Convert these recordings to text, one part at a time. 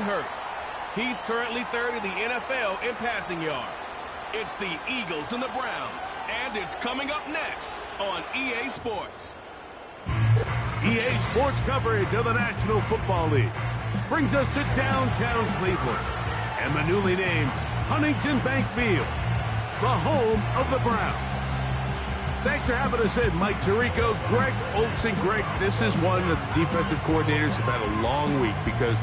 Hurts. He's currently third in the NFL in passing yards. It's the Eagles and the Browns, and it's coming up next on EA Sports. EA Sports coverage of the National Football League brings us to downtown Cleveland and the newly named Huntington Bank Field, the home of the Browns. Thanks for having us in, Mike Tirico, Greg Olsen. Greg, this is one that the defensive coordinators have had a long week because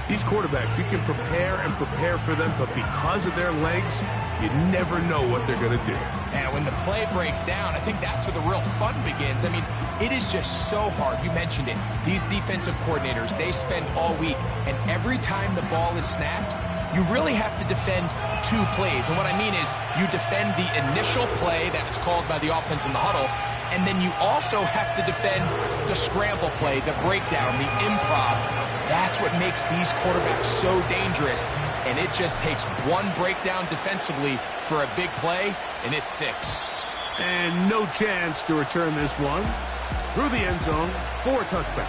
these quarterbacks, you can prepare for them, but because of their legs, you never know what they're going to do. And when the play breaks down, I think that's where the real fun begins. I mean, it is just so hard. You mentioned it. These defensive coordinators, they spend all week, and every time the ball is snapped, you really have to defend two plays. And what I mean is you defend the initial play that is called by the offense in the huddle, and then you also have to defend the scramble play, the breakdown, the improv. That's what makes these quarterbacks so dangerous. And it just takes one breakdown defensively for a big play, and it's 6. And no chance to return this one through the end zone for a touchback.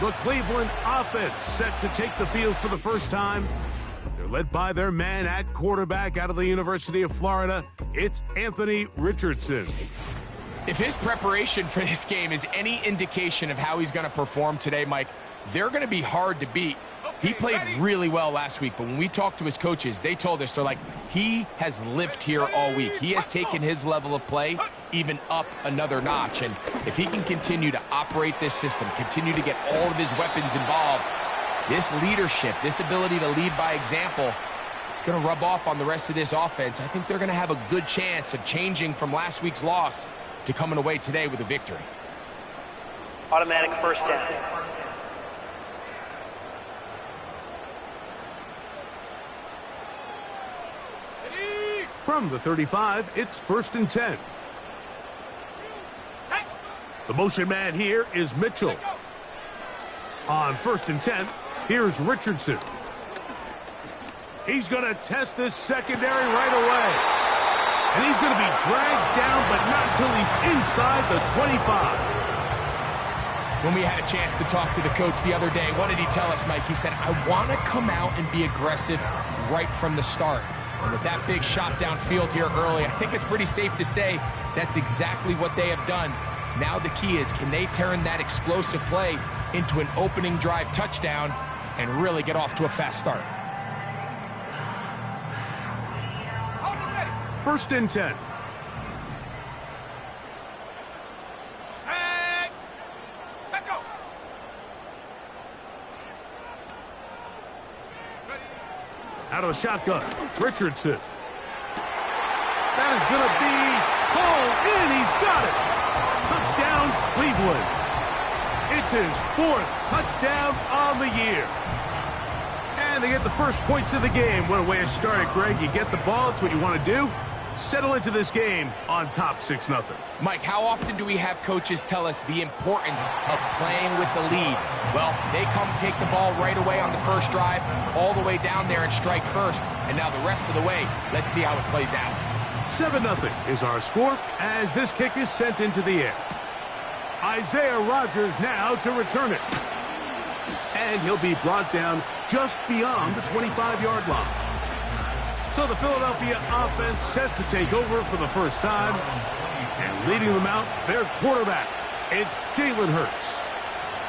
The Cleveland offense set to take the field for the first time. They're led by their man at quarterback out of the University of Florida. It's Anthony Richardson. If his preparation for this game is any indication of how he's going to perform today, Mike, they're going to be hard to beat. He played really well last week, but when we talked to his coaches, they told us, they're like, he has lived here all week. He has taken his level of play even up another notch. And if he can continue to operate this system, continue to get all of his weapons involved, this leadership, this ability to lead by example, it's going to rub off on the rest of this offense. I think they're going to have a good chance of changing from last week's loss to coming away today with a victory. Automatic first down. From the 35, it's 1st and 10. The motion man here is Mitchell. On 1st and 10, here's Richardson. He's going to test this secondary right away. And he's going to be dragged down, but not until he's inside the 25. When we had a chance to talk to the coach the other day, what did he tell us, Mike? He said, I want to come out and be aggressive right from the start. And with that big shot downfield here early, I think it's pretty safe to say that's exactly what they have done. Now the key is, can they turn that explosive play into an opening drive touchdown and really get off to a fast start? 1st and 10. Set, go. Out of the shotgun, Richardson. That is going to be pulled in. He's got it. Touchdown, Cleveland. It's his 4th touchdown on the year. And they get the first points of the game. What a way to start it, Greg. You get the ball. It's what you want to do. Settle into this game on top 6-0. Mike, how often do we have coaches tell us the importance of playing with the lead? Well, they come take the ball right away on the first drive, all the way down there and strike first. And now the rest of the way, let's see how it plays out. 7-0 is our score as this kick is sent into the air. Isaiah Rodgers now to return it. And he'll be brought down just beyond the 25-yard line. So the Philadelphia offense set to take over for the first time. And leading them out, their quarterback, it's Jalen Hurts.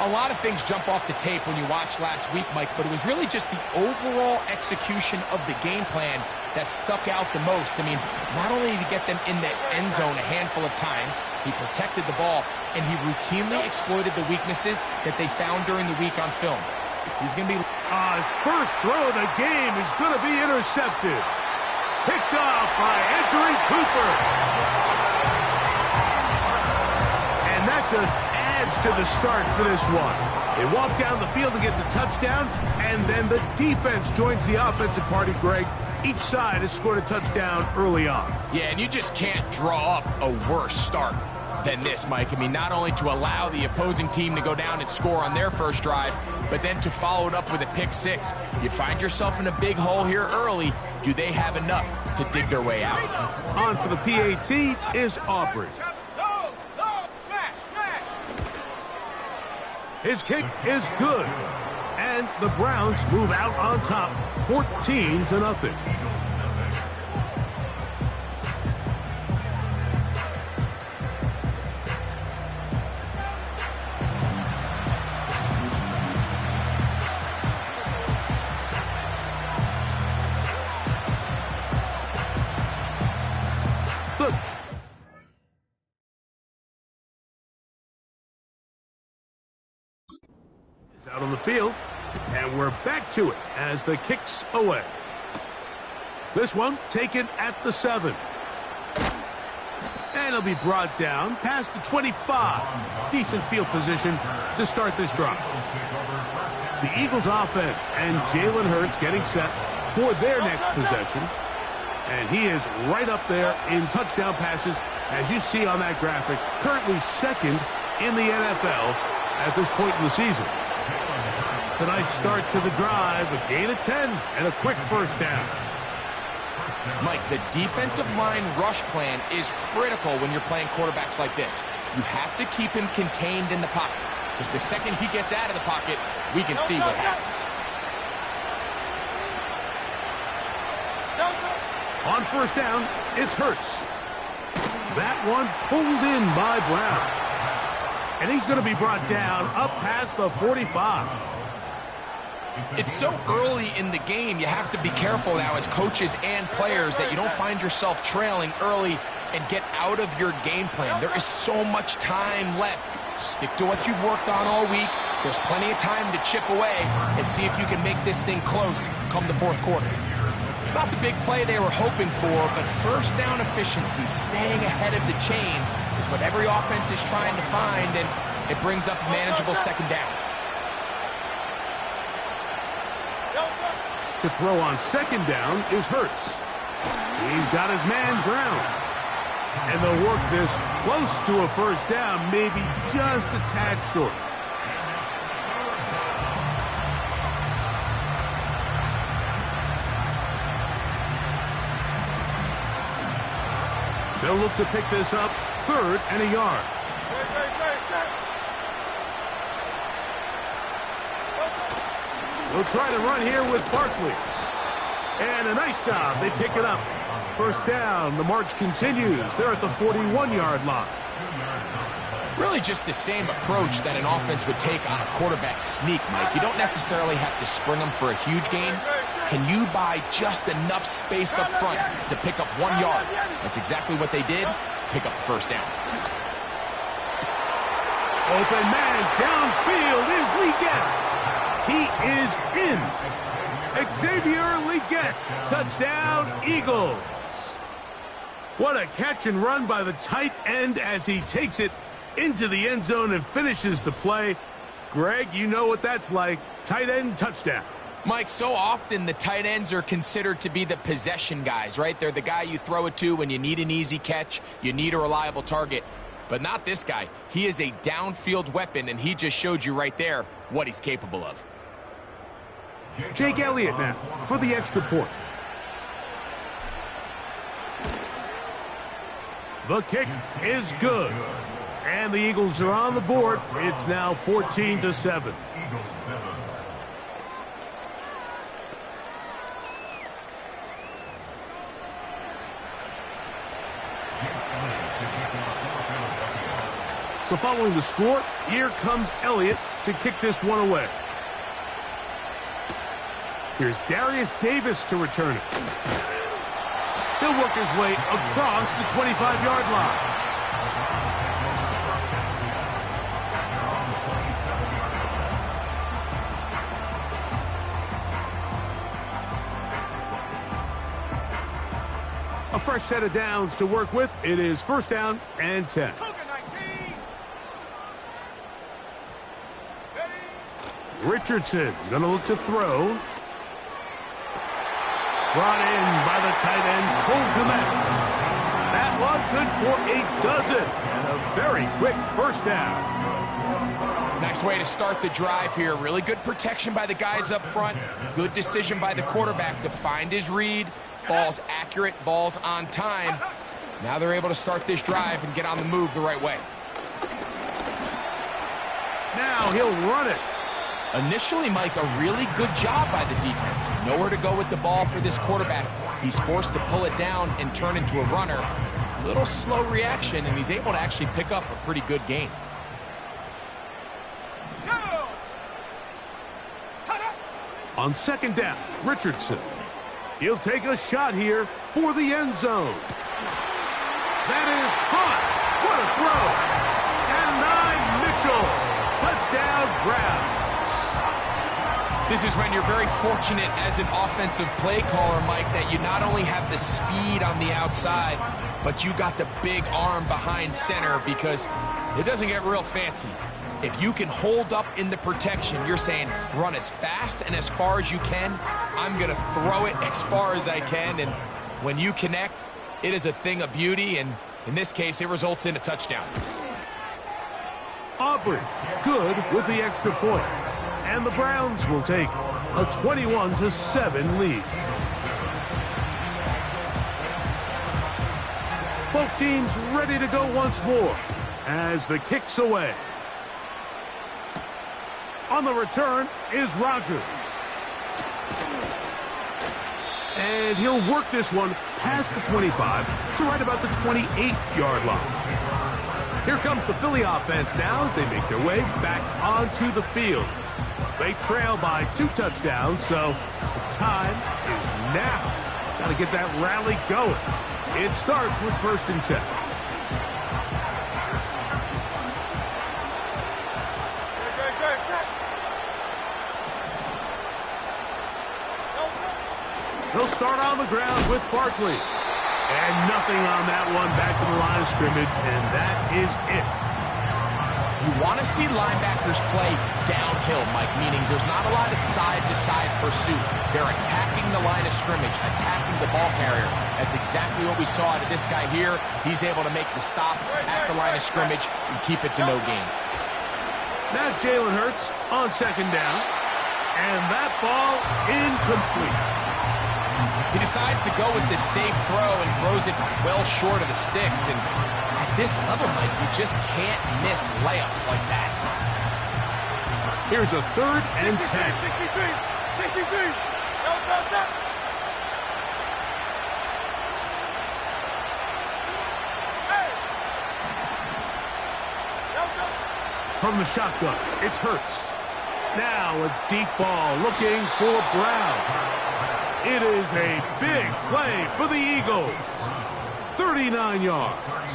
A lot of things jump off the tape when you watch last week, Mike, but it was really just the overall execution of the game plan that stuck out the most. I mean, not only did he get them in the end zone a handful of times, he protected the ball, and he routinely exploited the weaknesses that they found during the week on film. He's going to be... His first throw of the game is going to be intercepted. Picked off by Edgerrin Cooper. And that just adds to the start for this one. They walk down the field to get the touchdown, and then the defense joins the offensive party, Greg. Each side has scored a touchdown early on. Yeah, and you just can't draw up a worse start than this, Mike. I mean, not only to allow the opposing team to go down and score on their first drive, but then to follow it up with a pick six. You find yourself in a big hole here early. Do they have enough to dig their way out? On for the PAT is Aubrey. His kick is good. And the Browns move out on top, 14-0. Look. Is out on the field, and we're back to it as the kick's away. This one taken at the 7. And it'll be brought down past the 25. Decent field position to start this drive. The Eagles offense and Jalen Hurts getting set for their next possession. And he is right up there in touchdown passes, as you see on that graphic. Currently second in the NFL at this point in the season. It's a nice start to the drive, a gain of 10, and a quick first down. Mike, the defensive line rush plan is critical when you're playing quarterbacks like this. You have to keep him contained in the pocket, because the second he gets out of the pocket, we can see what happens. On first down, it's Hurts. That one pulled in by Brown. And he's going to be brought down up past the 45. It's so early in the game, you have to be careful now as coaches and players that you don't find yourself trailing early and get out of your game plan. There is so much time left. Stick to what you've worked on all week. There's plenty of time to chip away and see if you can make this thing close come the fourth quarter. It's not the big play they were hoping for, but first down efficiency, staying ahead of the chains, is what every offense is trying to find, and it brings up a manageable second down. To throw on second down is Hurts. He's got his man Brown. And they'll work this close to a first down, maybe just a tad short. They'll look to pick this up, 3rd and a yard. We'll try to run here with Barkley. And a nice job. They pick it up. First down. The march continues. They're at the 41-yard line. Really just the same approach that an offense would take on a quarterback sneak, Mike. You don't necessarily have to spring them for a huge gain. Can you buy just enough space up front to pick up 1 yard? That's exactly what they did. Pick up the first down. Open man downfield is Legette. He is in. Xavier Legette. Touchdown, Eagles. What a catch and run by the tight end as he takes it into the end zone and finishes the play. Greg, you know what that's like. Tight end touchdown. Mike, so often the tight ends are considered to be the possession guys, right? They're the guy you throw it to when you need an easy catch, you need a reliable target. But not this guy. He is a downfield weapon, and he just showed you right there what he's capable of. Jake Elliott now for the extra point. The kick is good. And the Eagles are on the board. It's now 14-7. So following the score, here comes Elliott to kick this one away. Here's Darius Davis to return it. He'll work his way across the 25-yard line. A fresh set of downs to work with. It is first down and 10. Richardson going to look to throw. Brought in by the tight end, Cole Kmet. That one good for a dozen. And a very quick first down. Nice way to start the drive here. Really good protection by the guys up front. Good decision by the quarterback to find his read. Ball's accurate, ball's on time. Now they're able to start this drive and get on the move the right way. Now he'll run it. Initially, Mike, a really good job by the defense. Nowhere to go with the ball for this quarterback. He's forced to pull it down and turn into a runner. A little slow reaction, and he's able to actually pick up a pretty good gain. On second down, Richardson. He'll take a shot here for the end zone. That is caught. What a throw. And 9 Mitchell. Touchdown, Browns. This is when you're very fortunate as an offensive play caller, Mike, that you not only have the speed on the outside, but you got the big arm behind center, because it doesn't get real fancy. If you can hold up in the protection, you're saying run as fast and as far as you can. I'm going to throw it as far as I can, and when you connect, it is a thing of beauty, and in this case, it results in a touchdown. Aubrey, good with the extra point. And the Browns will take a 21-7 lead. Both teams ready to go once more as the kick's away. On the return is Rodgers. And he'll work this one past the 25 to right about the 28-yard line. Here comes the Philly offense now as they make their way back onto the field. They trail by 2 touchdowns, so the time is now. Got to get that rally going. It starts with 1st and 10. He'll start on the ground with Barkley. And nothing on that one, back to the line of scrimmage, and that is it. You want to see linebackers play downhill, Mike, meaning there's not a lot of side-to-side pursuit. They're attacking the line of scrimmage, attacking the ball carrier. That's exactly what we saw out of this guy here. He's able to make the stop at the line of scrimmage and keep it to no gain. Now Jalen Hurts on second down, and that ball incomplete. He decides to go with this safe throw and throws it well short of the sticks. And at this level, Mike, you just can't miss layups like that. Here's a 3rd and 10. From the shotgun, it's Hurts. Now a deep ball looking for Brown. It is a big play for the Eagles. 39 yards.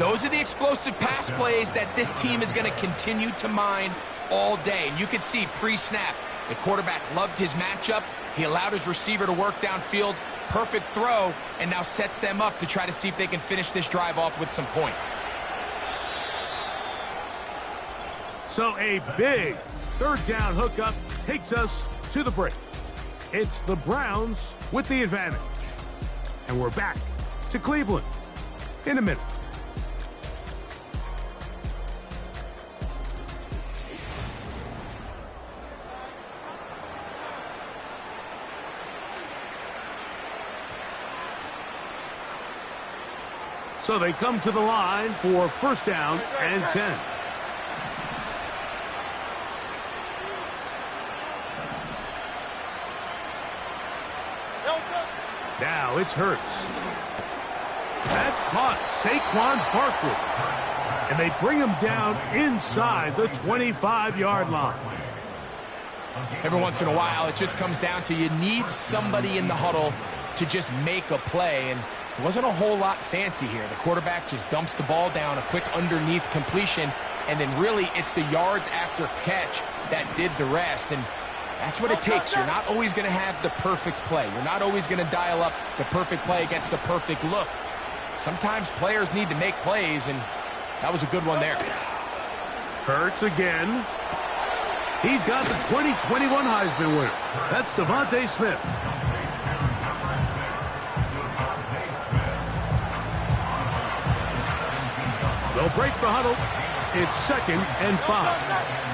Those are the explosive pass plays that this team is going to continue to mine all day. And you can see pre-snap, the quarterback loved his matchup. He allowed his receiver to work downfield. Perfect throw, and now sets them up to try to see if they can finish this drive off with some points. So a big 3rd down hookup takes us to the break. It's the Browns with the advantage. And we're back to Cleveland in a minute. So they come to the line for 1st down and 10. Now it's Hurts. That's caught. Saquon Barkley. And they bring him down inside the 25-yard line. Every once in a while, it just comes down to you need somebody in the huddle to just make a play. And it wasn't a whole lot fancy here. The quarterback just dumps the ball down, a quick underneath completion, and then really it's the yards after catch that did the rest. And that's what it takes. You're not always going to have the perfect play. You're not always going to dial up the perfect play against the perfect look. Sometimes players need to make plays, and that was a good one there. Hurts again. He's got the 2021 Heisman winner. That's Devontae Smith. They'll break the huddle. It's 2nd and 5.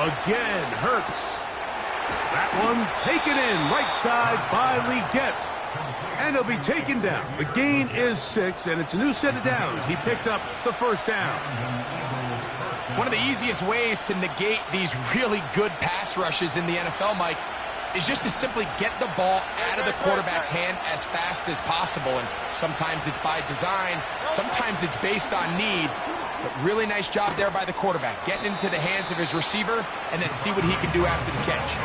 Again, Hurts. That one taken in right side by Legette. And he'll be taken down. The gain is 6, and it's a new set of downs. He picked up the first down. One of the easiest ways to negate these really good pass rushes in the NFL, Mike, is just to simply get the ball out of the quarterback's hand as fast as possible. And sometimes it's by design, sometimes it's based on need. But really nice job there by the quarterback, getting into the hands of his receiver and then see what he can do after the catch.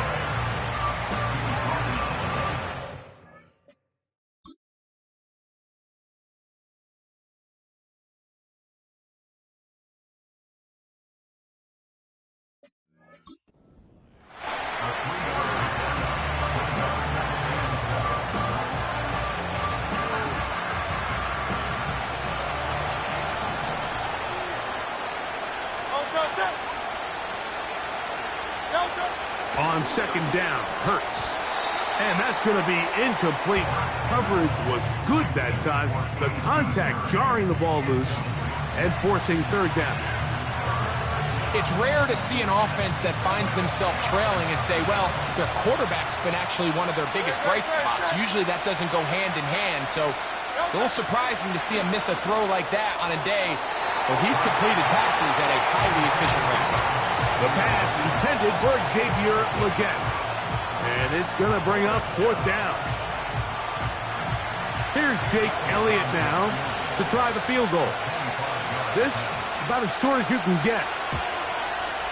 On second down, Hurts. And that's going to be incomplete. Coverage was good that time. The contact jarring the ball loose and forcing third down. It's rare to see an offense that finds themselves trailing and say, well, their quarterback's been actually one of their biggest bright spots. Usually that doesn't go hand in hand, so it's a little surprising to see him miss a throw like that on a day where he's completed passes at a highly efficient rate. The pass intended for Xavier Legette. And it's going to bring up fourth down. Here's Jake Elliott now to try the field goal. This about as short as you can get.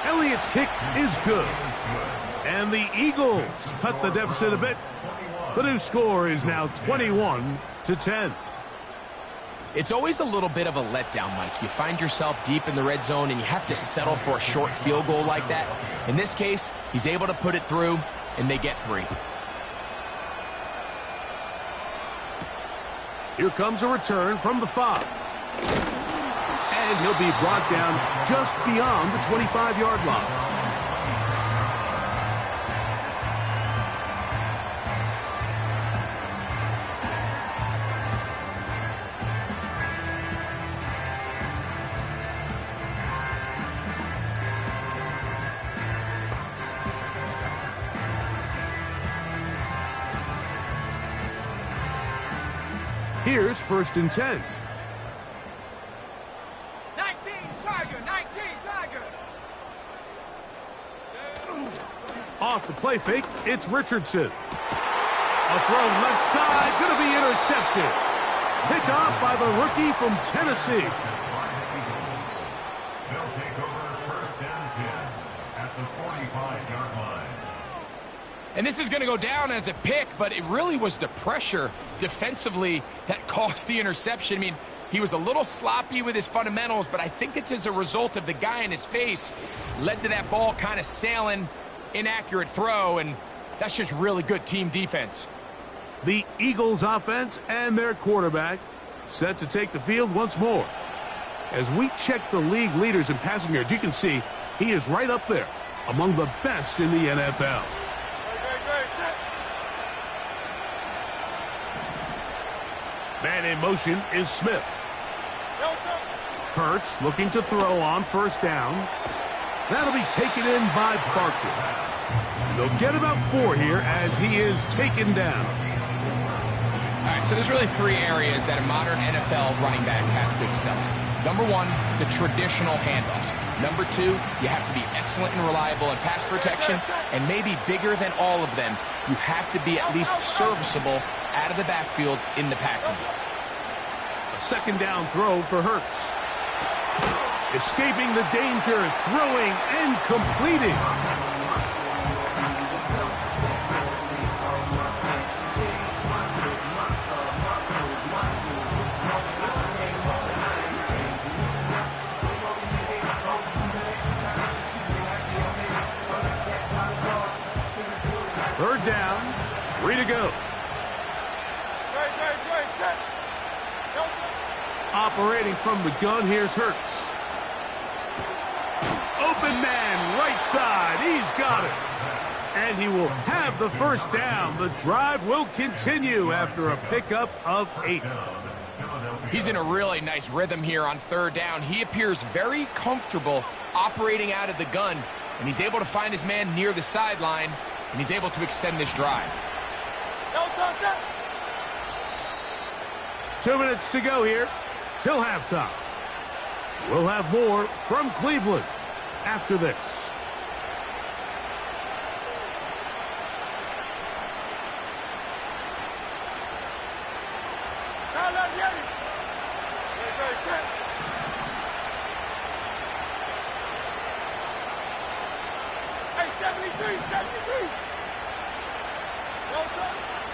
Elliott's kick is good. And the Eagles cut the deficit a bit. The new score is now 21-10. It's always a little bit of a letdown, Mike. You find yourself deep in the red zone and you have to settle for a short field goal like that. In this case, he's able to put it through, and they get 3. Here comes a return from the 5. And he'll be brought down just beyond the 25-yard line. Here's first and 10. 19, Tiger, 19, Tiger. Off the play fake, it's Richardson. A throw left side, going to be intercepted. Picked off by the rookie from Tennessee. They'll take over first and 10 at the 45-yard line. And this is going to go down as a pick, but it really was the pressure defensively that caused the interception. I mean, he was a little sloppy with his fundamentals, but I think it's as a result of the guy in his face led to that ball kind of sailing, inaccurate throw, and that's just really good team defense. The Eagles offense and their quarterback set to take the field once more. As we check the league leaders in passing yards, you can see he is right up there among the best in the NFL. Man in motion is Smith. Hurts looking to throw on first down. That'll be taken in by Barkley. And they'll get about 4 here as he is taken down. All right, so there's really 3 areas that a modern NFL running back has to excel at. Number 1, the traditional handoffs. Number 2, you have to be excellent and reliable in pass protection. And maybe bigger than all of them, you have to be at least serviceable out of the backfield in the passing game. A second down throw for Hurts. Escaping the danger, throwing and completing. Third down, 3 to go. Operating from the gun, here's Hurts. Open man, right side, he's got it. And he will have the first down. The drive will continue after a pickup of 8. He's in a really nice rhythm here on third down. He appears very comfortable operating out of the gun, and he's able to find his man near the sideline, and he's able to extend this drive. 2 minutes to go here till halftime. We'll have more from Cleveland after this.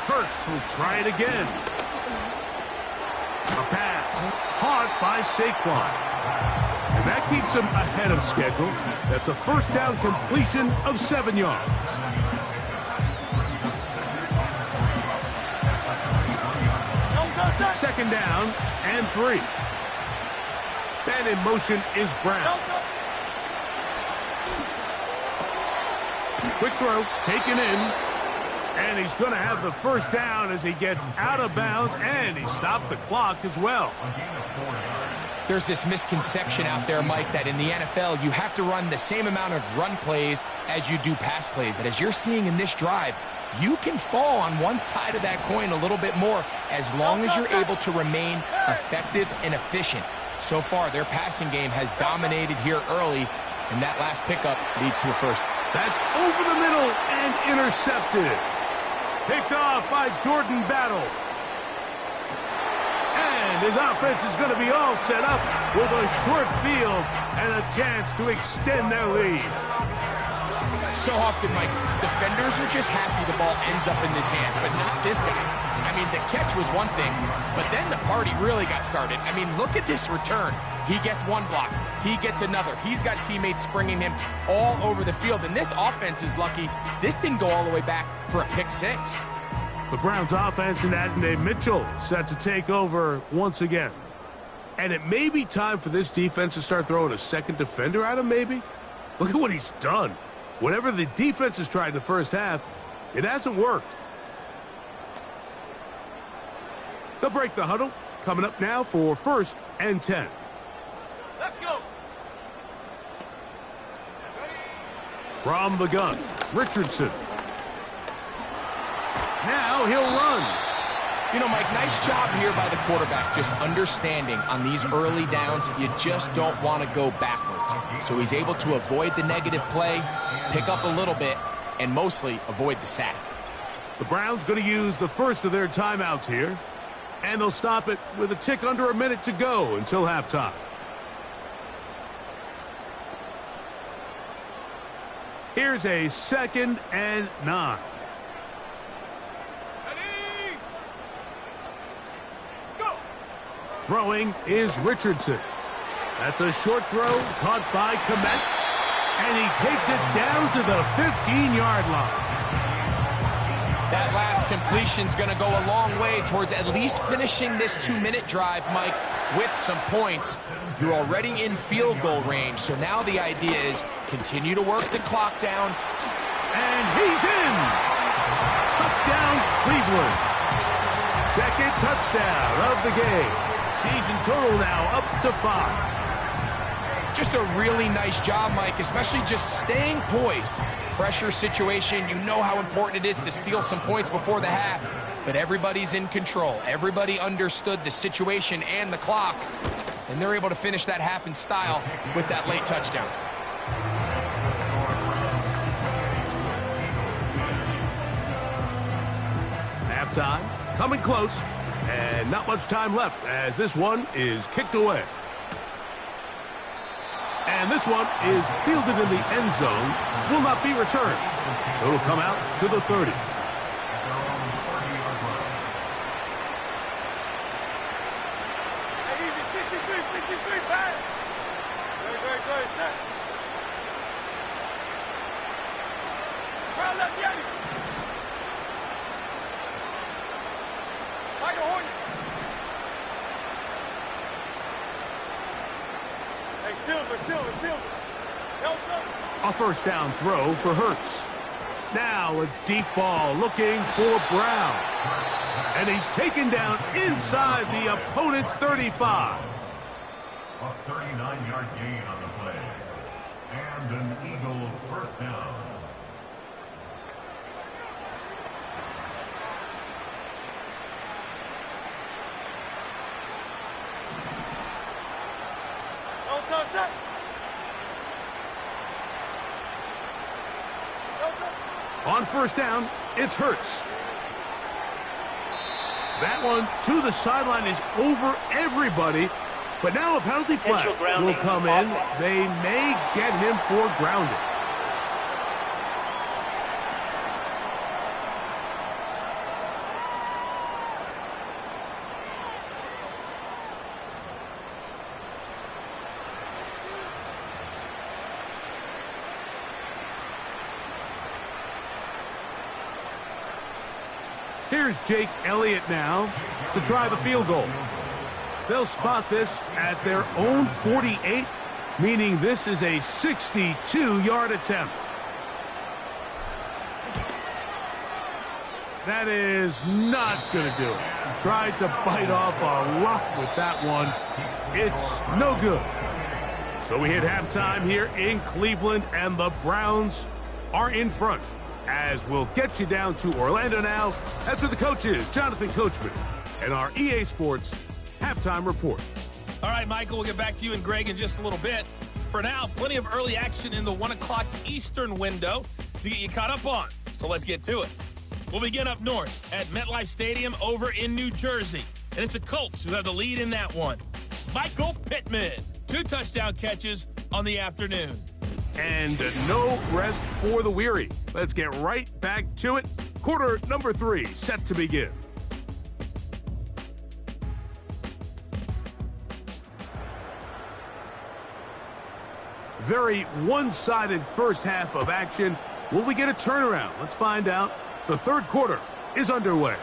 Hurts will try it again. A pass caught by Saquon. And that keeps him ahead of schedule. That's a first down completion of 7 yards. Second down and 3. And in motion is Brown. Quick throw, taken in. And he's going to have the first down as he gets out of bounds, and he stopped the clock as well. There's this misconception out there, Mike, that in the NFL, you have to run the same amount of run plays as you do pass plays. And as you're seeing in this drive, you can fall on one side of that coin a little bit more as long as you're able to remain effective and efficient. So far, their passing game has dominated here early, and that last pickup leads to a first. That's over the middle and intercepted. Picked off by Jordan Battle. And his offense is going to be all set up with a short field and a chance to extend their lead. So often, Mike, defenders are just happy the ball ends up in his hands, but not this guy. I mean, the catch was one thing, but then the party really got started. I mean, look at this return. He gets one block. He gets another. He's got teammates springing him all over the field, and this offense is lucky. This didn't go all the way back for a pick 6. The Browns offense and Adonai Mitchell set to take over once again. And it may be time for this defense to start throwing a second defender at him, maybe? Look at what he's done. Whatever the defense has tried in the first half, it hasn't worked. They'll break the huddle. Coming up now for 1st and 10. Let's go. From the gun, Richardson. Now he'll run. You know, Mike, nice job here by the quarterback, just understanding on these early downs, you just don't want to go backwards. So he's able to avoid the negative play, pick up a little bit, and mostly avoid the sack. The Browns going to use the first of their timeouts here, and they'll stop it with a tick under a minute to go until halftime. Here's a 2nd and 9. Ready? Go. Throwing is Richardson. That's a short throw caught by Kmet, and he takes it down to the 15-yard line. That last completion's going to go a long way towards at least finishing this 2-minute drive, Mike, with some points. You're already in field goal range, so now the idea is continue to work the clock down. And he's in! Touchdown, Cleveland. 2nd touchdown of the game. Season total now up to 5. Just a really nice job, Mike, especially just staying poised. Pressure situation, you know how important it is to steal some points before the half, but everybody's in control. Everybody understood the situation and the clock, and they're able to finish that half in style with that late touchdown. Halftime, coming close, and not much time left as this one is kicked away. And this one is fielded in the end zone, will not be returned. So it'll come out to the 30. Hey, easy, 63, pass. Good, set. Crowd left, Yeti. Tiger Hornet. Hey, Silver. A first down throw for Hurts. Now a deep ball looking for Brown. And he's taken down inside the opponent's 35. A 39-yard gain on the play. And an Eagle first down. On first down, it's Hurts. That one to the sideline is over everybody. But now a penalty flag will come in. They may get him for grounding. Here's Jake Elliott now to try the field goal. They'll spot this at their own 48, meaning this is a 62-yard attempt. That is not going to do it. Tried to bite off a rock with that one. It's no good. So we hit halftime here in Cleveland, and the Browns are in front. As we'll get you down to Orlando now. That's with the coaches, Jonathan Coachman, and our EA Sports halftime report. All right, Michael, we'll get back to you and Greg in just a little bit. For now, plenty of early action in the 1 o'clock Eastern window to get you caught up on. So let's get to it. We'll begin up north at MetLife Stadium over in New Jersey. And it's the Colts who have the lead in that one. Michael Pittman, 2 touchdown catches on the afternoon. And no rest for the weary. Let's get right back to it. Quarter number 3 set to begin. Very one-sided first half of action. Will we get a turnaround? Let's find out. The third quarter is underway.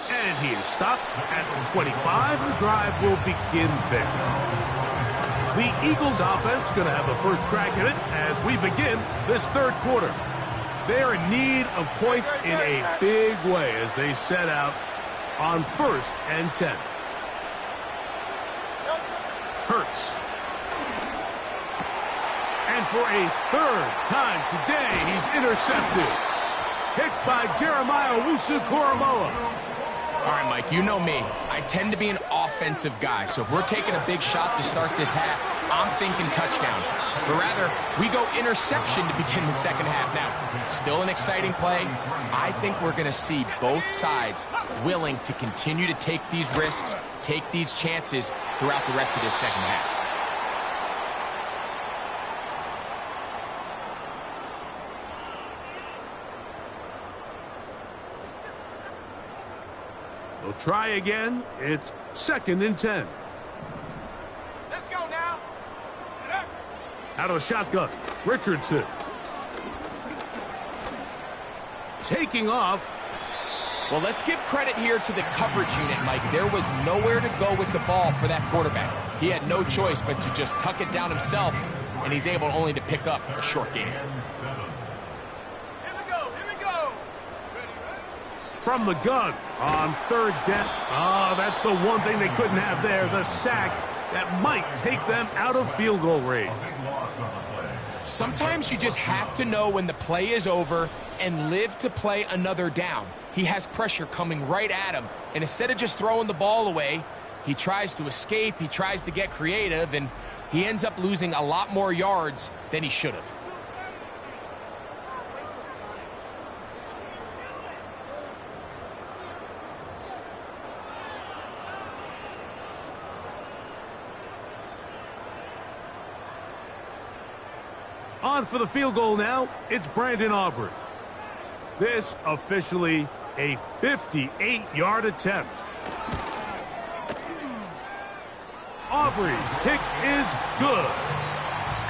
And he is stopped at the 25. The drive will begin there. The Eagles offense going to have the first crack at it as we begin this third quarter. They're in need of points in a big way as they set out on 1st and 10. Hurts. And for a third time today, he's intercepted. Hit by Jeremiah Owusu-Koramoah. All right, Mike, you know me. I tend to be an offensive guy, so if we're taking a big shot to start this half, I'm thinking touchdown. But rather, we go interception to begin the second half. Now, still an exciting play. I think we're going to see both sides willing to continue to take these risks, take these chances throughout the rest of this second half. They'll try again. It's 2nd and 10. Let's go now. Out of shotgun, Richardson. Taking off. Well, let's give credit here to the coverage unit, Mike. There was nowhere to go with the ball for that quarterback. He had no choice but to just tuck it down himself, and he's able only to pick up a short gain. From the gun on 3rd down. Oh, that's the one thing they couldn't have there, the sack that might take them out of field goal range. Sometimes you just have to know when the play is over and live to play another down. He has pressure coming right at him, and instead of just throwing the ball away, he tries to escape, he tries to get creative, and he ends up losing a lot more yards than he should have. On for the field goal now, it's Brandon Aubrey. This officially a 58-yard attempt. Aubrey's kick is good.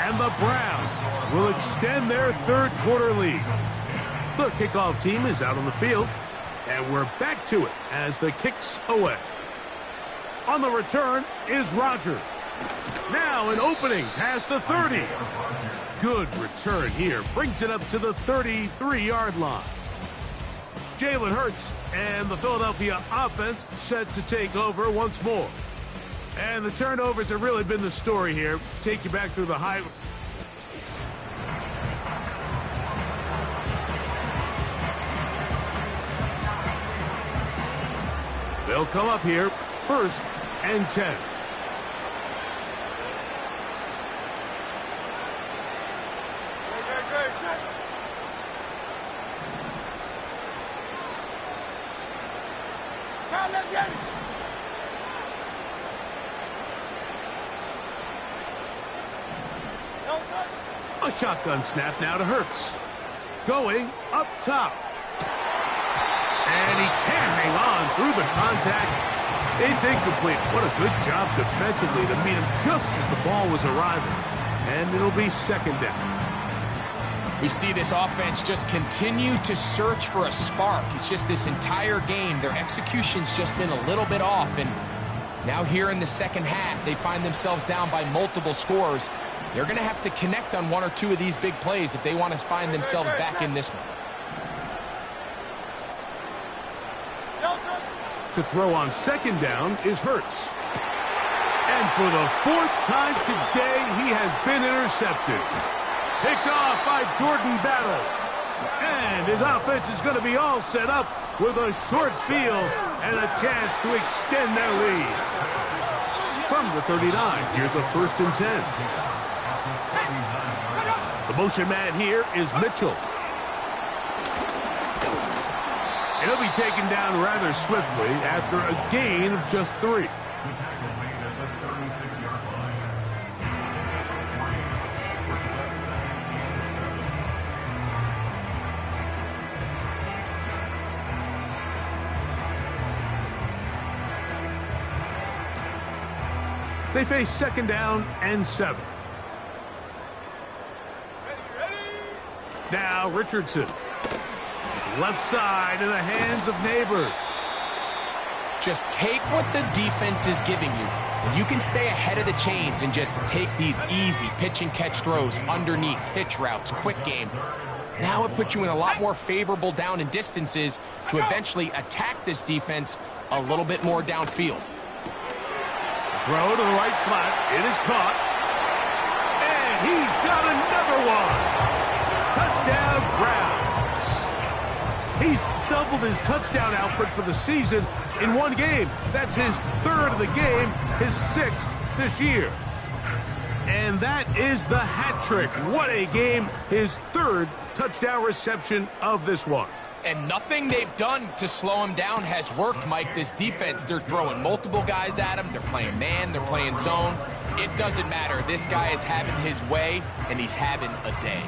And the Browns will extend their third quarter lead. The kickoff team is out on the field, and we're back to it as the kick's away. On the return is Rodgers. Now an opening past the 30. Good return here. Brings it up to the 33-yard line. Jalen Hurts and the Philadelphia offense set to take over once more. And the turnovers have really been the story here. Take you back through the high. They'll come up here, 1st and 10. A shotgun snap now to Hurts. Going up top. And he can't hang on through the contact. It's incomplete. What a good job defensively to meet him just as the ball was arriving. And it'll be second down. We see this offense just continue to search for a spark. It's just this entire game, their execution's just been a little bit off. And now here in the second half, they find themselves down by multiple scores. They're going to have to connect on one or two of these big plays if they want to find themselves back in this one. To throw on second down is Hurts. And for the fourth time today, he has been intercepted. Picked off by Jordan Battle. And his offense is going to be all set up with a short field and a chance to extend their lead. From the 39, here's a 1st and 10. The motion man here is Mitchell. And he'll be taken down rather swiftly after a gain of just 3. They face second down and 7. Now Richardson. Left side in the hands of Neighbors. Just take what the defense is giving you. And you can stay ahead of the chains and just take these easy pitch and catch throws underneath, hitch routes, quick game. Now it puts you in a lot more favorable down and distances to eventually attack this defense a little bit more downfield. Throw to the right flat. It is caught. And he's got another one. Touchdown, Browns. He's doubled his touchdown output for the season in one game. That's his 3rd of the game, his 6th this year. And that is the hat trick. What a game. His 3rd touchdown reception of this one. And nothing they've done to slow him down has worked, Mike. This defense, they're throwing multiple guys at him. They're playing man. They're playing zone. It doesn't matter. This guy is having his way, and he's having a day.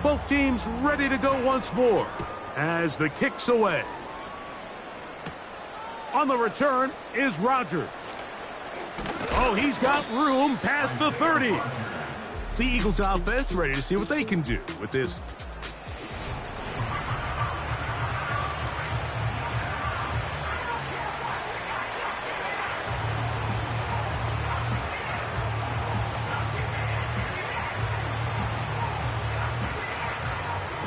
Both teams ready to go once more as the kick's away. On the return is Rodgers. Oh, he's got room past the 30. The Eagles offense ready to see what they can do with this.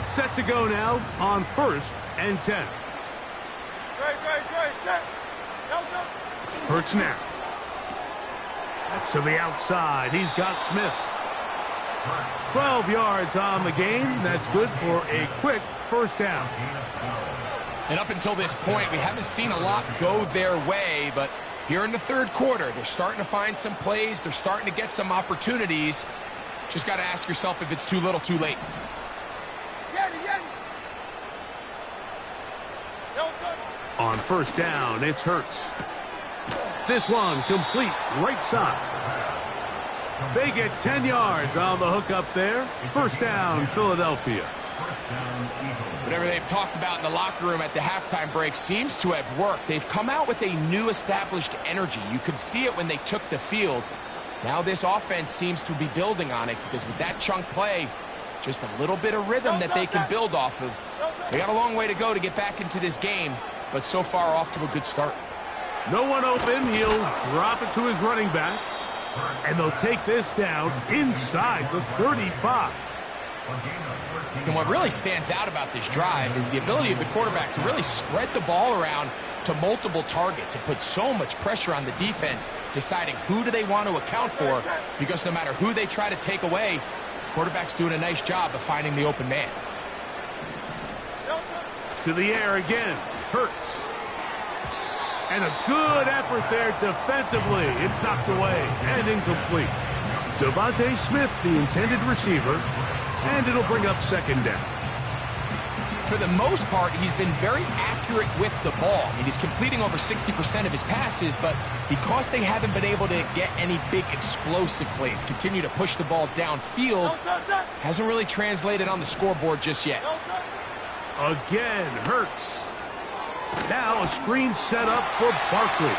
Set to go now on 1st and 10. Hurts now. To the outside. He's got Smith. 12 yards on the game. That's good for a quick 1st down. And up until this point, we haven't seen a lot go their way, but here in the 3rd quarter, they're starting to find some plays. They're starting to get some opportunities. Just got to ask yourself if it's too little, too late. On 1st down, it's Hurts. This one complete right side. They get 10 yards on the hook up there. 1st down, Philadelphia. Whatever they've talked about in the locker room at the halftime break seems to have worked. They've come out with a new established energy. You could see it when they took the field. Now this offense seems to be building on it because with that chunk play, just a little bit of rhythm that they can build off of. They got a long way to go to get back into this game, but so far off to a good start. No one open. He'll drop it to his running back. And they'll take this down inside the 35. And what really stands out about this drive is the ability of the quarterback to really spread the ball around to multiple targets. It puts so much pressure on the defense deciding who do they want to account for, because no matter who they try to take away, the quarterback's doing a nice job of finding the open man. To the air again. Hurts. And a good effort there defensively. It's knocked away and incomplete. Devontae Smith, the intended receiver, and it'll bring up 2nd down. For the most part, he's been very accurate with the ball. I mean, he's completing over 60% of his passes, but because they haven't been able to get any big explosive plays, continue to push the ball downfield, hasn't really translated on the scoreboard just yet. Again, Hurts. Now a screen set up for Barkley.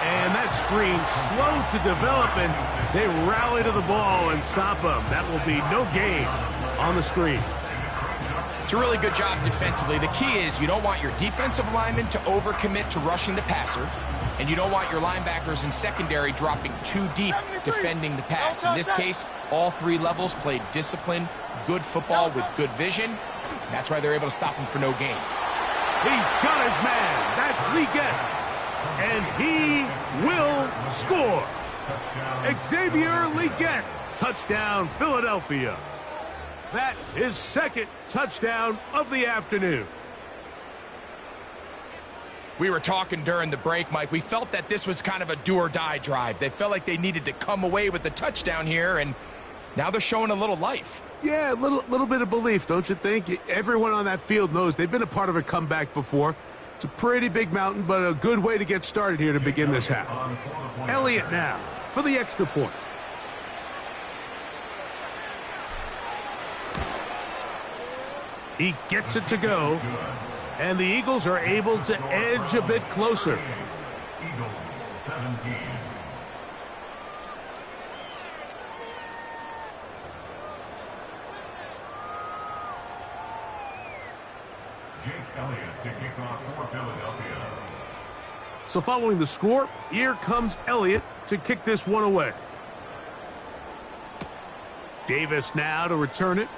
And that screen slow to develop, and they rally to the ball and stop him. That will be no gain on the screen. It's a really good job defensively. The key is you don't want your defensive linemen to overcommit to rushing the passer, and you don't want your linebackers in secondary dropping too deep defending the pass. In this case, all three levels played disciplined, good football with good vision. That's why they're able to stop him for no gain. He's got his man. That's Legette. And he will score. Xavier Legette. Touchdown, Philadelphia. That is second touchdown of the afternoon. We were talking during the break, Mike. We felt that this was kind of a do-or-die drive. They felt like they needed to come away with the touchdown here, and now they're showing a little life. Yeah, a little bit of belief, don't you think? Everyone on that field knows they've been a part of a comeback before. It's a pretty big mountain, but a good way to get started here to begin this half. Elliott now for the extra point. He gets it to go, and the Eagles are able to edge a bit closer. Eagles 17. Jake Elliott to kick off for Philadelphia. So following the score, here comes Elliott to kick this one away. Davis now to return it.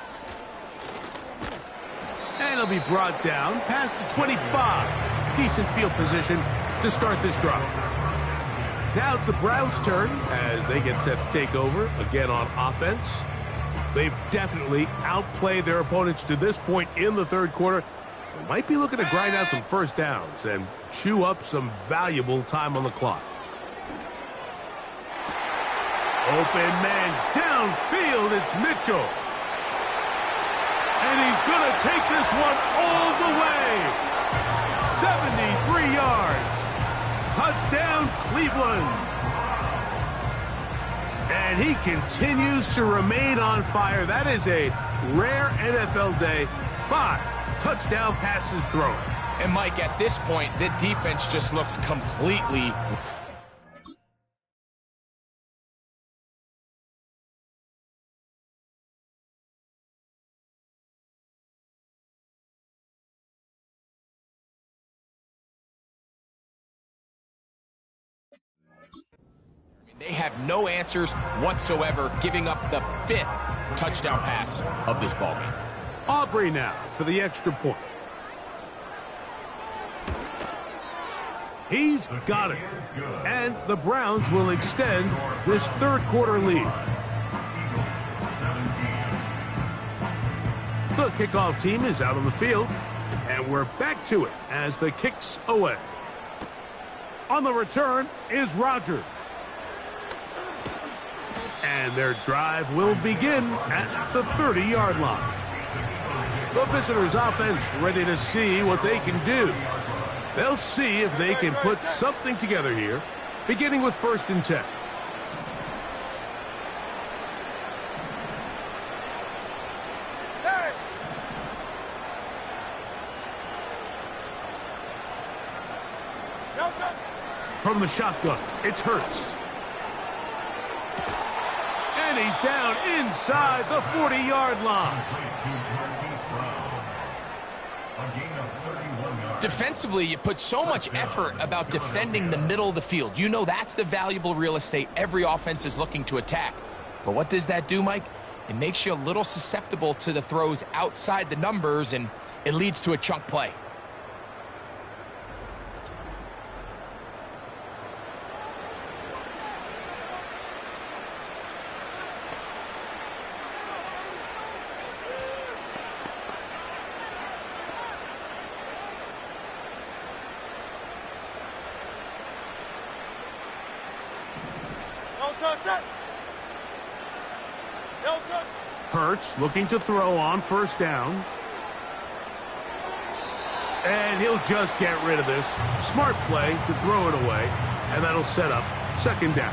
And it'll be brought down past the 25. Decent field position to start this drive. Now it's the Browns' turn as they get set to take over again on offense. They've definitely outplayed their opponents to this point in the third quarter. They might be looking to grind out some first downs and chew up some valuable time on the clock. Open man downfield, it's Mitchell. And he's going to take this one all the way. 73 yards. Touchdown, Cleveland. And he continues to remain on fire. That is a rare NFL day. 5 touchdown passes thrown. And Mike, at this point, the defense just looks completely... They have no answers whatsoever, giving up the 5th touchdown pass of this ballgame. Aubrey now for the extra point. He's got it. And the Browns will extend this third quarter lead. The kickoff team is out on the field, and we're back to it as the kick's away. On the return is Rodgers. And their drive will begin at the 30-yard line. The visitors' offense ready to see what they can do. They'll see if they can put something together here, beginning with 1st and 10. From the shotgun, it's Hurts. And he's down inside the 40-yard line. Defensively, you put so much effort about defending the middle of the field. You know that's the valuable real estate every offense is looking to attack. But what does that do, Mike? It makes you a little susceptible to the throws outside the numbers, and it leads to a chunk play. Hurts looking to throw on 1st down. And he'll just get rid of this. Smart play to throw it away, and that'll set up second down.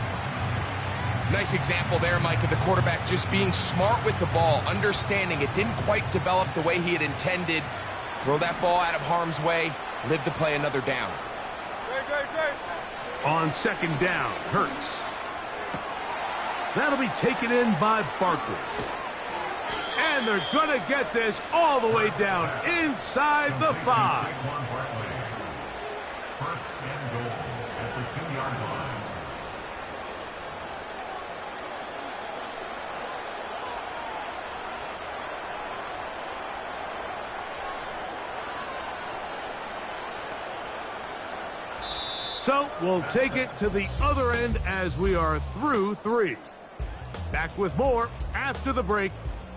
Nice example there, Mike, of the quarterback just being smart with the ball, understanding it didn't quite develop the way he had intended. Throw that ball out of harm's way, live to play another down. On second down, Hurts. That'll be taken in by Barkley. And they're going to get this all the way down inside the 5. First and goal at the 2-yard line. So we'll take it to the other end as we are through 3. Back with more after the break.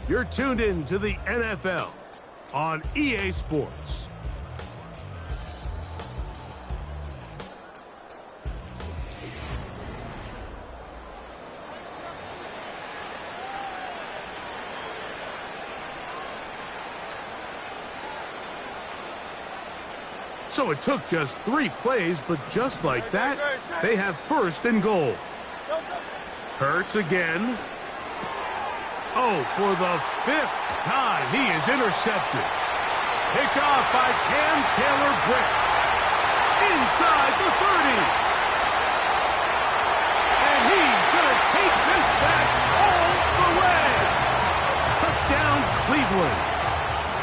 You're tuned in to the NFL on EA Sports. So it took just 3 plays, but just like that, they have first and goal. Hurts again. Oh, for the 5th time, he is intercepted. Picked off by Cam Taylor-Britt. Inside the 30. And he's going to take this back all the way. Touchdown, Cleveland.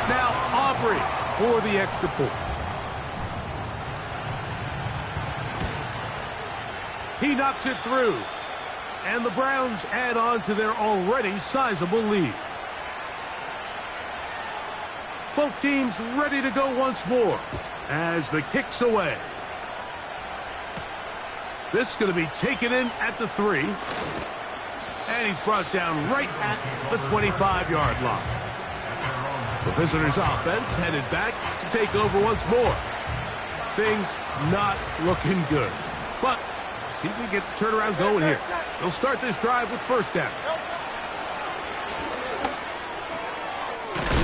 Now Aubrey for the extra point. He knocks it through. And the Browns add on to their already sizable lead. Both teams ready to go once more as the kick's away. This is going to be taken in at the 3. And he's brought down right at the 25-yard line. The visitors' offense headed back to take over once more. Things not looking good. But see if we get the turnaround going here. They'll start this drive with first down.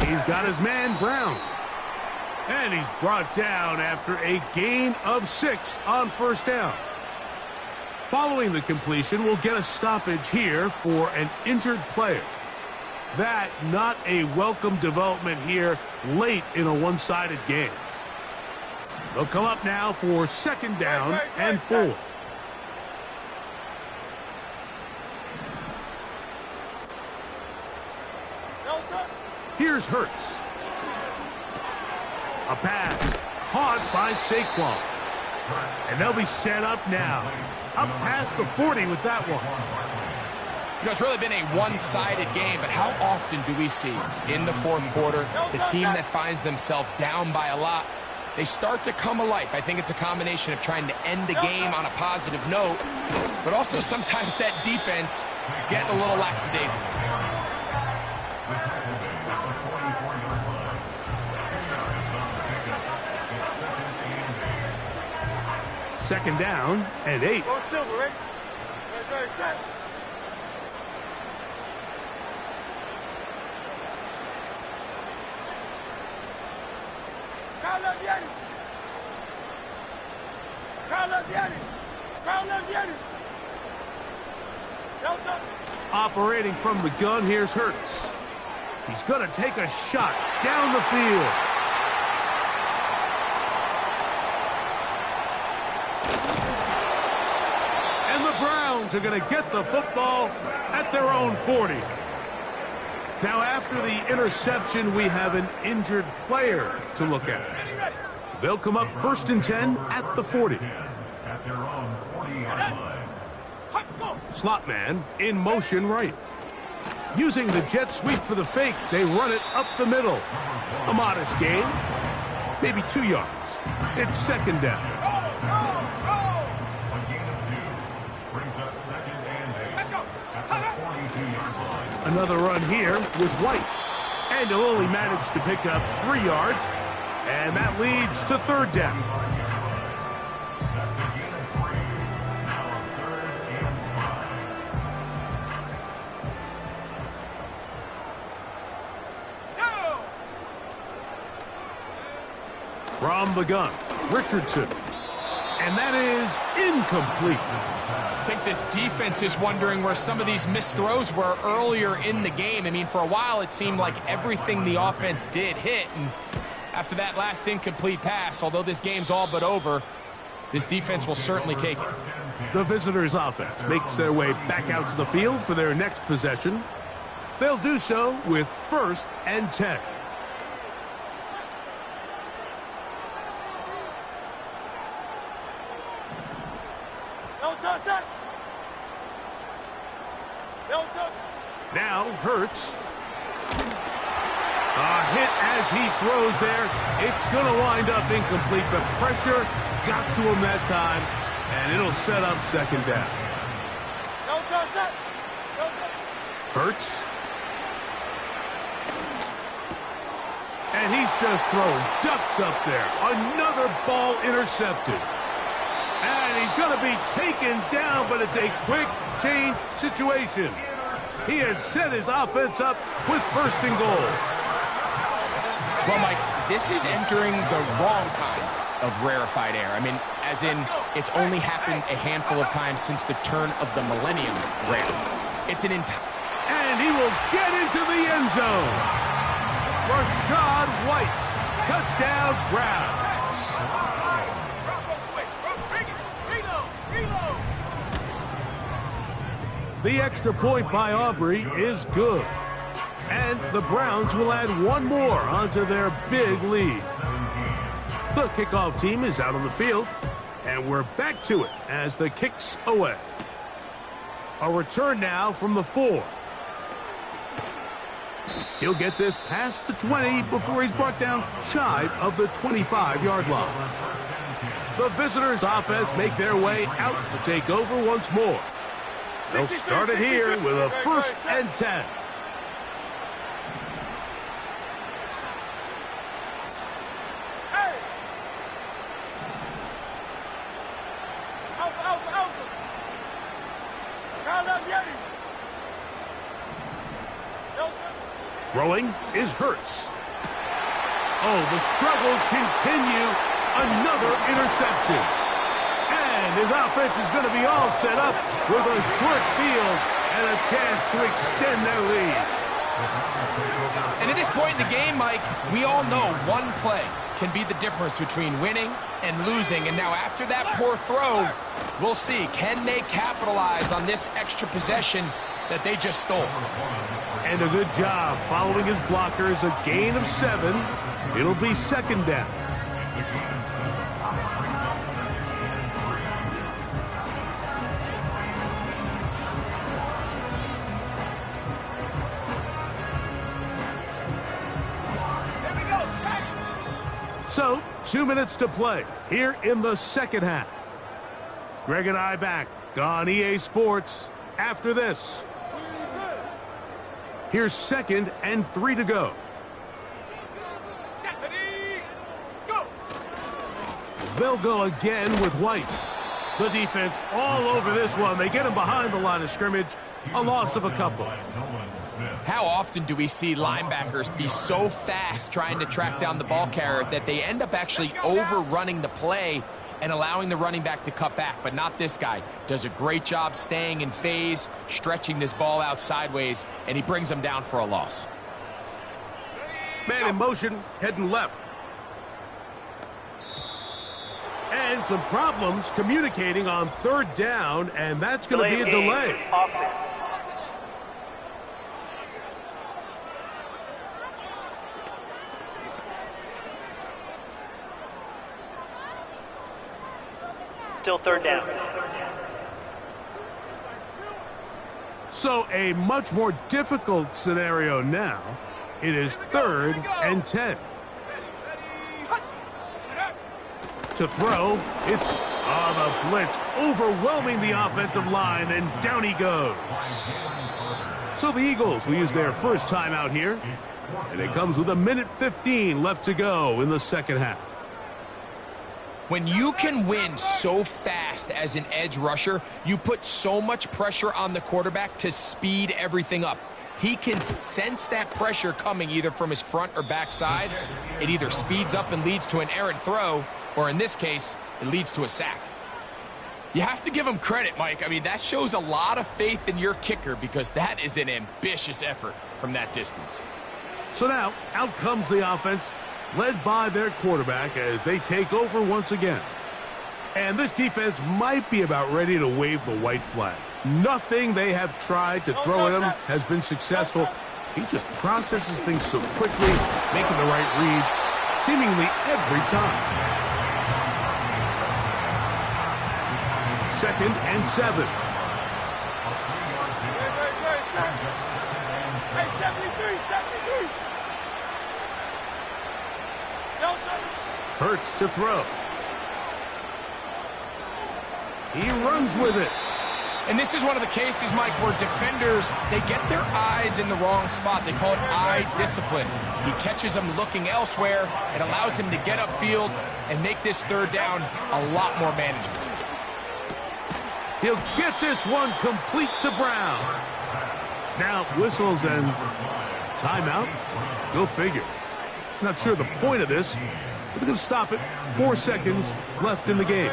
He's got his man, Brown. And he's brought down after a gain of 6 on first down. Following the completion, we'll get a stoppage here for an injured player. That not a welcome development here late in a one-sided game. They'll come up now for second down and 4. Here's Hurts. A pass caught by Saquon. And they'll be set up now. Up past the 40 with that one. You know, it's really been a one-sided game, but how often do we see in the fourth quarter the team that finds themselves down by a lot, they start to come alive? I think it's a combination of trying to end the game on a positive note, but also sometimes that defense getting a little lackadaisical. Second down and 8. Go Silver, right? Right, set. Operating from the gun, here's Hurts. He's going to take a shot down the field. And the Browns are going to get the football at their own 40. Now, after the interception, we have an injured player to look at. They'll come up first and 10 at the 40. At their own 40-yard line. Slot man in motion right. Using the jet sweep for the fake, they run it up the middle. A modest gain, maybe 2 yards. It's second down. A gain of 2 brings up second and 8 at the 42-yard line. Another run here with White. And he'll only manage to pick up 3 yards. And that leads to third down. That's a gain of 3. Now a third and 5. From the gun, Richardson. And that is incomplete. I think this defense is wondering where some of these missed throws were earlier in the game. I mean, for a while it seemed like everything the offense did hit. And after that last incomplete pass, although this game's all but over, this defense will certainly take it. The visitors' offense makes their way back out to the field for their next possession. They'll do so with 1st and 10. Now Hurts. A hit as he throws there. It's going to wind up incomplete. The pressure got to him that time, and it'll set up 2nd down. Hurts. And he's just throwing ducks up there. Another ball intercepted. And he's going to be taken down, but it's a quick change situation. He has set his offense up with 1st and goal. Well, Mike, this is entering the wrong kind of rarefied air. I mean, as in, it's only happened a handful of times since the turn of the millennium rare. It's an entire... And he will get into the end zone. Rachaad White. Touchdown, Browns. The extra point by Aubrey is good. And the Browns will add one more onto their big lead. The kickoff team is out on the field, and we're back to it as the kick's away. A return now from the 4. He'll get this past the 20 before he's brought down shy of the 25-yard line. The visitors' offense make their way out to take over once more. They'll start it here with a 1st and 10. Throwing is Hurts. Oh, the struggles continue. Another interception. And his offense is going to be all set up with a short field and a chance to extend their lead. And at this point in the game, Mike, we all know one play can be the difference between winning and losing. And now after that poor throw, we'll see, can they capitalize on this extra possession that they just stole? And a good job following his blockers, a gain of 7. It'll be 2nd down. So, 2 minutes to play here in the 2nd half. Greg and I back on EA Sports after this. Here's 2nd and 3 to go. They'll go again with White. The defense all over this one. They get him behind the line of scrimmage. A loss of a couple. How often do we see linebackers be so fast trying to track down the ball carrier that they end up actually overrunning the play and allowing the running back to cut back? But not this guy. Does a great job staying in phase, stretching this ball out sideways, and he brings them down for a loss. Man in motion, heading left. And some problems communicating on 3rd down, and that's going to be a delay. Offense. Still 3rd down. So a much more difficult scenario now. It is 3rd and 10. To throw, it's the blitz overwhelming the offensive line, and down he goes. So the Eagles will use their first time out here, and it comes with 1:15 left to go in the 2nd half. When you can win so fast as an edge rusher, you put so much pressure on the quarterback to speed everything up. he can sense that pressure coming either from his front or backside. It either speeds up and leads to an errant throw, or in this case, it leads to a sack. You have to give him credit, Mike. I mean, that shows a lot of faith in your kicker because that is an ambitious effort from that distance. So now, out comes the offense, led by their quarterback as they take over once again. And this defense might be about ready to wave the white flag. Nothing they have tried to throw at him has been successful. He just processes things so quickly, making the right read, seemingly every time. 2nd and 7. Hey, 73. Hurts to throw. He runs with it. And this is one of the cases, Mike, where defenders, they get their eyes in the wrong spot. They call it eye discipline. He catches them looking elsewhere. It allows him to get upfield and make this 3rd down a lot more manageable. He'll get this one complete to Brown. Now whistles and timeout. Go figure. Not sure the point of this, but they're going to stop it. 4 seconds left in the game.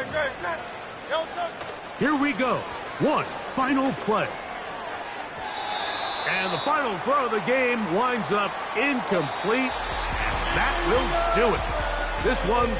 Here we go. One final play. And the final throw of the game winds up incomplete. And that will do it. This one